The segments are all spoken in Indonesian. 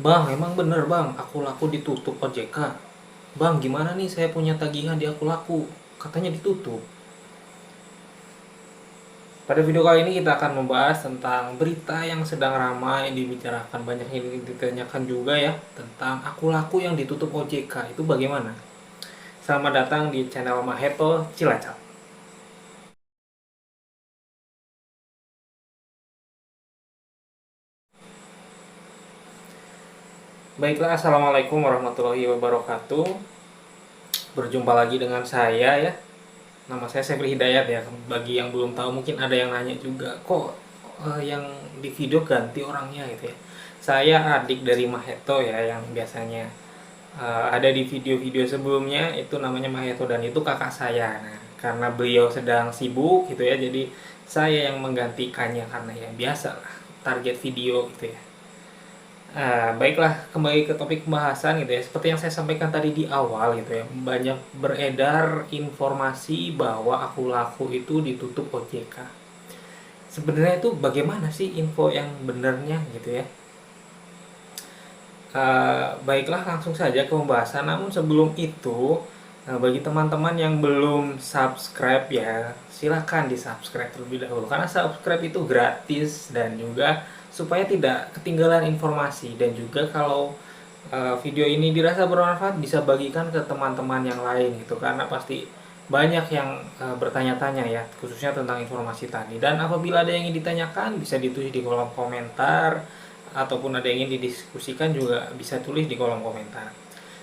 Bang, emang bener bang, aku laku ditutup OJK. Bang, gimana nih saya punya tagihan di aku laku? Katanya ditutup. Pada video kali ini kita akan membahas tentang berita yang sedang ramai dibicarakan, banyak yang ditanyakan juga ya, tentang aku laku yang ditutup OJK. Itu bagaimana? Selamat datang di channel Maheto Cilacap. Baiklah, Assalamualaikum warahmatullahi wabarakatuh. Berjumpa lagi dengan saya ya. Nama saya Sepri Hidayat ya. Bagi yang belum tahu mungkin ada yang nanya juga, kok yang di video ganti orangnya gitu ya. Saya adik dari Maheto ya, yang biasanya ada di video-video sebelumnya itu namanya Maheto, dan itu kakak saya. Nah, karena beliau sedang sibuk gitu ya, jadi saya yang menggantikannya karena ya biasa lah, target video gitu ya. Baiklah, kembali ke topik pembahasan gitu ya. Seperti yang saya sampaikan tadi di awal gitu ya, banyak beredar informasi bahwa aku laku itu ditutup OJK. Sebenarnya itu bagaimana sih info yang benarnya gitu ya? Baiklah, langsung saja ke pembahasan. Namun sebelum itu, bagi teman-teman yang belum subscribe ya, silahkan di subscribe terlebih dahulu. Karena subscribe itu gratis, dan juga supaya tidak ketinggalan informasi. Dan juga kalau video ini dirasa bermanfaat, bisa bagikan ke teman-teman yang lain gitu. Karena pasti banyak yang bertanya-tanya ya, khususnya tentang informasi tadi. Dan apabila ada yang ingin ditanyakan, bisa ditulis di kolom komentar, ataupun ada yang ingin didiskusikan juga bisa tulis di kolom komentar.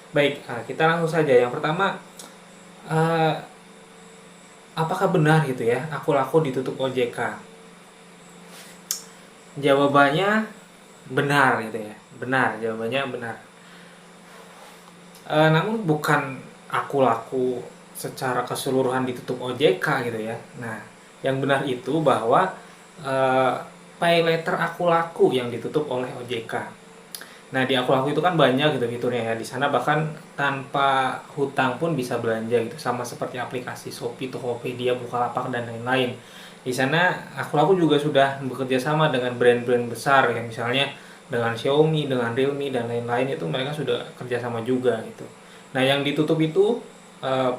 Baik, kita langsung saja. Yang pertama, eh, apakah benar gitu ya aku laku ditutup OJK? Jawabannya benar gitu ya. Benar, jawabannya benar. Namun bukan aku laku secara keseluruhan ditutup OJK gitu ya. Nah, yang benar itu bahwa eh, pay letter aku laku yang ditutup oleh OJK. Nah, di aku laku itu kan banyak gitu fiturnya ya. Di sana bahkan tanpa hutang pun bisa belanja gitu, sama seperti aplikasi Shopee, Tokopedia, Bukalapak dan lain-lain. Di sana aku laku juga sudah bekerja sama dengan brand-brand besar ya, misalnya dengan Xiaomi, dengan Realme dan lain-lain, itu mereka sudah kerjasama juga gitu. Nah, yang ditutup itu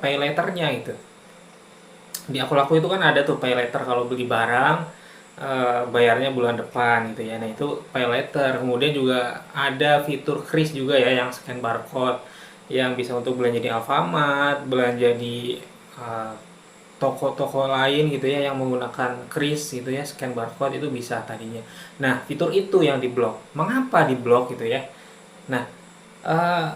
pay letternya itu. Di aku laku itu kan ada tuh pay letter kalau beli barang, bayarnya bulan depan gitu ya. Nah, itu pay letter. Kemudian juga ada fitur kris juga ya, yang scan barcode, yang bisa untuk belanja di Alfamart, belanja di eh, toko-toko lain gitu ya, yang menggunakan kris gitu ya, scan barcode itu bisa tadinya. Nah, fitur itu yang diblok. Mengapa diblok gitu ya? Nah, eh,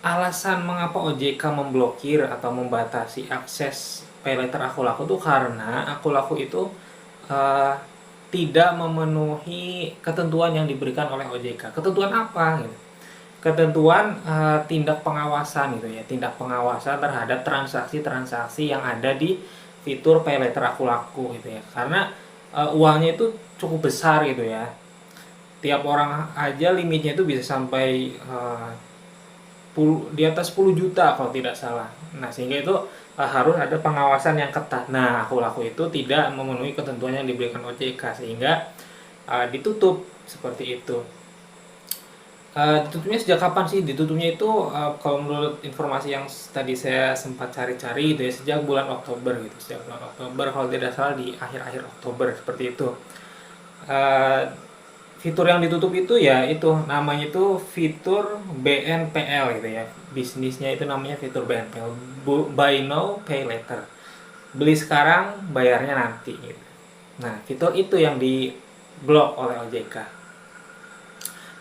alasan mengapa OJK memblokir atau membatasi akses paylater aku laku tuh karena aku laku itu uh, tidak memenuhi ketentuan yang diberikan oleh OJK. Ketentuan apa gitu? Ketentuan tindak pengawasan gitu ya, tindak pengawasan terhadap transaksi-transaksi yang ada di fitur paylater aku laku gitu ya. Karena uangnya itu cukup besar gitu ya. Tiap orang aja limitnya itu bisa sampai di atas 10 juta kalau tidak salah. Nah, sehingga itu harus ada pengawasan yang ketat. Nah, aku laku itu tidak memenuhi ketentuan yang diberikan OJK, sehingga ditutup seperti itu. Ditutupnya sejak kapan sih? Ditutupnya itu kalau menurut informasi yang tadi saya sempat cari-cari itu ya, sejak bulan Oktober gitu. Sejak bulan Oktober kalau tidak salah, di akhir-akhir Oktober seperti itu. Uh, Fitur yang ditutup itu ya itu namanya itu fitur BNPL gitu ya. Bisnisnya itu namanya fitur BNPL, Buy Now Pay Later. Beli sekarang, bayarnya nanti gitu. Nah, fitur itu yang di blok oleh OJK.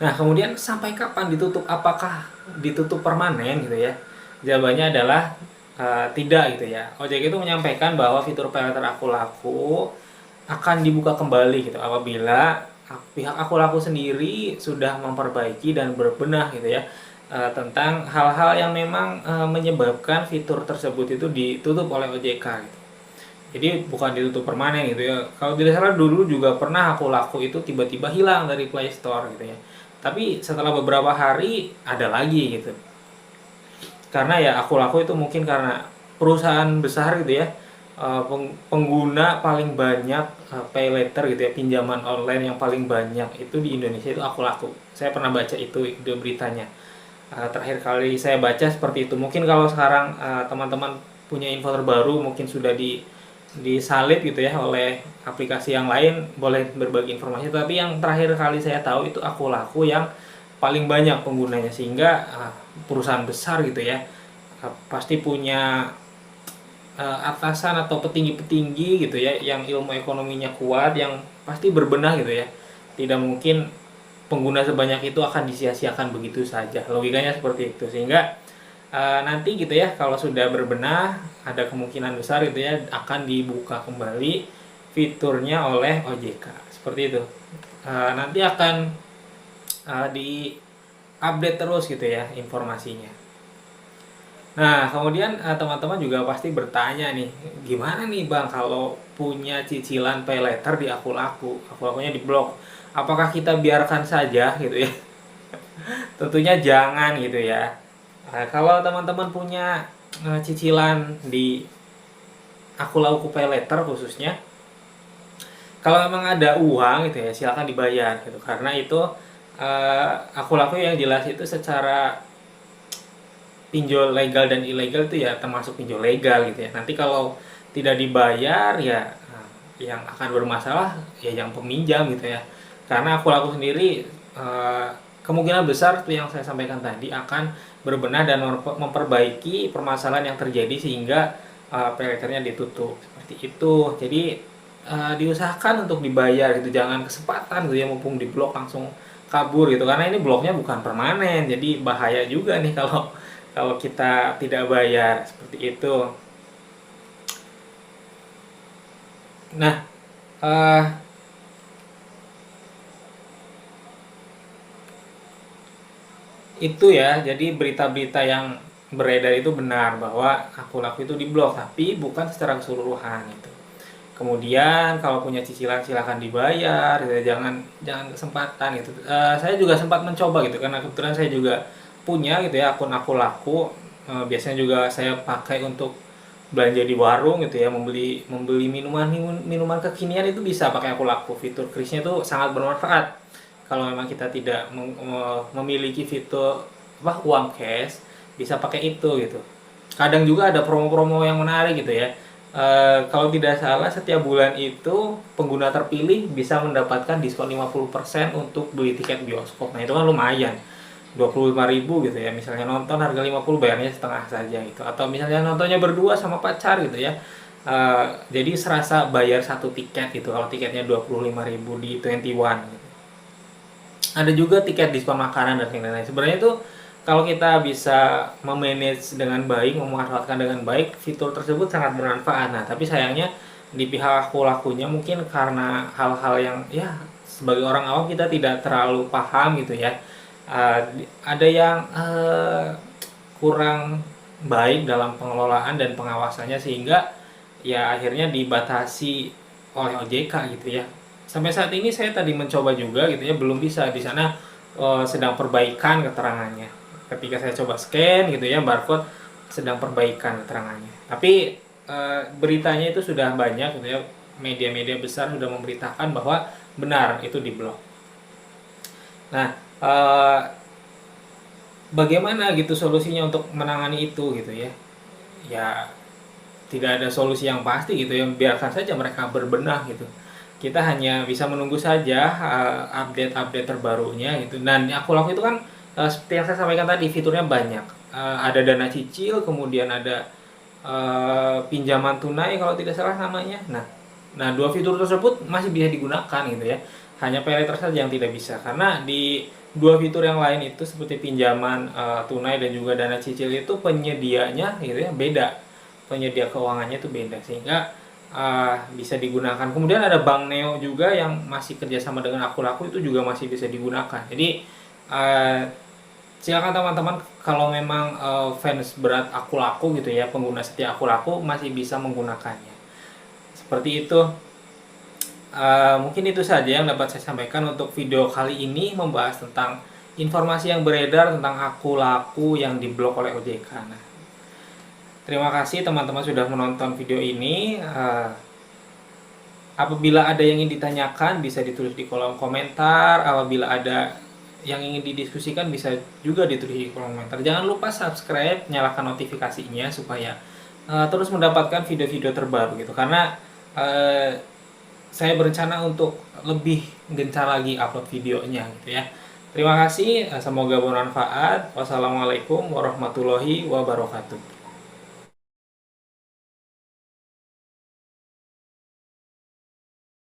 Nah, kemudian sampai kapan ditutup? Apakah ditutup permanen gitu ya? Jawabannya adalah tidak gitu ya. OJK itu menyampaikan bahwa fitur pay later aku laku akan dibuka kembali gitu apabila pihak aku laku sendiri sudah memperbaiki dan berbenah gitu ya, tentang hal-hal yang memang menyebabkan fitur tersebut itu ditutup oleh OJK gitu. Jadi bukan ditutup permanen gitu ya. Kalau tidak salah dulu juga pernah aku laku itu tiba-tiba hilang dari Play Store gitu ya. Tapi setelah beberapa hari ada lagi gitu. Karena ya aku laku itu mungkin karena perusahaan besar gitu ya, pengguna paling banyak pay later gitu ya, pinjaman online yang paling banyak itu di Indonesia itu Aku Laku. Saya pernah baca itu di beritanya. Terakhir kali saya baca seperti itu. Mungkin kalau sekarang teman-teman punya info terbaru, mungkin sudah disalib gitu ya oleh aplikasi yang lain, boleh berbagi informasi. Tapi yang terakhir kali saya tahu itu Aku Laku yang paling banyak penggunanya, sehingga perusahaan besar gitu ya pasti punya atasan atau petinggi-petinggi gitu ya yang ilmu ekonominya kuat, yang pasti berbenah gitu ya. Tidak mungkin pengguna sebanyak itu akan disia-siakan begitu saja. Logikanya seperti itu. Sehingga nanti gitu ya kalau sudah berbenah, ada kemungkinan besar gitu ya akan dibuka kembali fiturnya oleh OJK. Seperti itu. Nanti akan di update terus gitu ya informasinya. Nah, kemudian teman-teman juga pasti bertanya nih, gimana nih Bang kalau punya cicilan pay later di Aku Laku, Aku Lakunya diblok, apakah kita biarkan saja gitu ya? Tentunya jangan gitu ya. Kalau teman-teman punya cicilan di Aku Laku pay later khususnya, kalau memang ada uang gitu ya silakan dibayar gitu, karena itu Aku Laku yang jelas itu secara pinjol legal dan ilegal itu ya termasuk pinjol legal gitu ya. Nanti kalau tidak dibayar ya yang akan bermasalah ya yang peminjam gitu ya. Karena Aku Laku sendiri kemungkinan besar tuh yang saya sampaikan tadi akan berbenah dan memperbaiki permasalahan yang terjadi sehingga pay letternya ditutup seperti itu. Jadi diusahakan untuk dibayar gitu, jangan kesempatan gitu ya mumpung diblok langsung kabur gitu, karena ini bloknya bukan permanen, jadi bahaya juga nih kalau kita tidak bayar seperti itu. Nah, uh, itu ya, jadi berita-berita yang beredar itu benar bahwa Aku Laku itu diblok, tapi bukan secara keseluruhan itu. Kemudian kalau punya cicilan silahkan dibayar, gitu. Jangan kesempatan gitu. Saya juga sempat mencoba gitu karena kebetulan saya juga punya gitu ya akun Aku Laku. Biasanya juga saya pakai untuk belanja di warung gitu ya, membeli membeli minuman kekinian itu bisa pakai Aku Laku. Fitur krisnya itu sangat bermanfaat. Kalau memang kita tidak memiliki fitur uang cash, bisa pakai itu gitu. Kadang juga ada promo-promo yang menarik gitu ya. Kalau tidak salah setiap bulan itu pengguna terpilih bisa mendapatkan diskon 50% untuk beli tiket bioskop. Nah itu kan lumayan, 25.000 gitu ya. Misalnya nonton harga 50, bayarnya setengah saja gitu. Atau misalnya nontonnya berdua sama pacar gitu ya. Jadi serasa bayar satu tiket gitu kalau tiketnya 25.000 di 21 gitu. Ada juga tiket diskon makanan dan lain-lain. Sebenarnya itu kalau kita bisa memanage dengan baik, memanfaatkan dengan baik, fitur tersebut sangat bermanfaat. Nah, tapi sayangnya di pihak Aku Lakunya mungkin karena hal-hal yang ya sebagai orang awam kita tidak terlalu paham gitu ya. Ada yang kurang baik dalam pengelolaan dan pengawasannya sehingga ya akhirnya dibatasi oleh OJK gitu ya. Sampai saat ini saya tadi mencoba juga gitu ya, belum bisa di sana sedang perbaikan keterangannya. Ketika saya coba scan gitu ya barcode, sedang perbaikan keterangannya. Tapi beritanya itu sudah banyak gitu ya, media-media besar sudah memberitakan bahwa benar itu diblok. Nah, bagaimana gitu solusinya untuk menangani itu gitu ya? Ya tidak ada solusi yang pasti gitu ya, biarkan saja mereka berbenah gitu. Kita hanya bisa menunggu saja update-update terbarunya gitu. Dan Aku Laku itu kan seperti yang saya sampaikan tadi, fiturnya banyak. Ada dana cicil, kemudian ada pinjaman tunai kalau tidak salah namanya. Nah, dua fitur tersebut masih bisa digunakan gitu ya. Hanya pay later saja yang tidak bisa, karena di dua fitur yang lain itu seperti pinjaman tunai dan juga dana cicil itu penyedianya gitu ya beda, penyedia keuangannya itu beda, sehingga bisa digunakan. Kemudian ada Bank Neo juga yang masih kerjasama dengan Aku Laku, itu juga masih bisa digunakan. Jadi silakan teman-teman kalau memang fans berat Aku Laku gitu ya, pengguna setia Aku Laku masih bisa menggunakannya. Seperti itu. Mungkin itu saja yang dapat saya sampaikan untuk video kali ini, membahas tentang informasi yang beredar tentang Aku Laku yang diblok oleh OJK. Nah, Terima kasih teman-teman sudah menonton video ini. Apabila ada yang ingin ditanyakan bisa ditulis di kolom komentar. Apabila ada yang ingin didiskusikan bisa juga ditulis di kolom komentar. Jangan lupa subscribe, nyalakan notifikasinya supaya terus mendapatkan video-video terbaru gitu. Karena saya berencana untuk lebih gencar lagi upload videonya gitu ya. Terima kasih, semoga bermanfaat. Wassalamualaikum warahmatullahi wabarakatuh.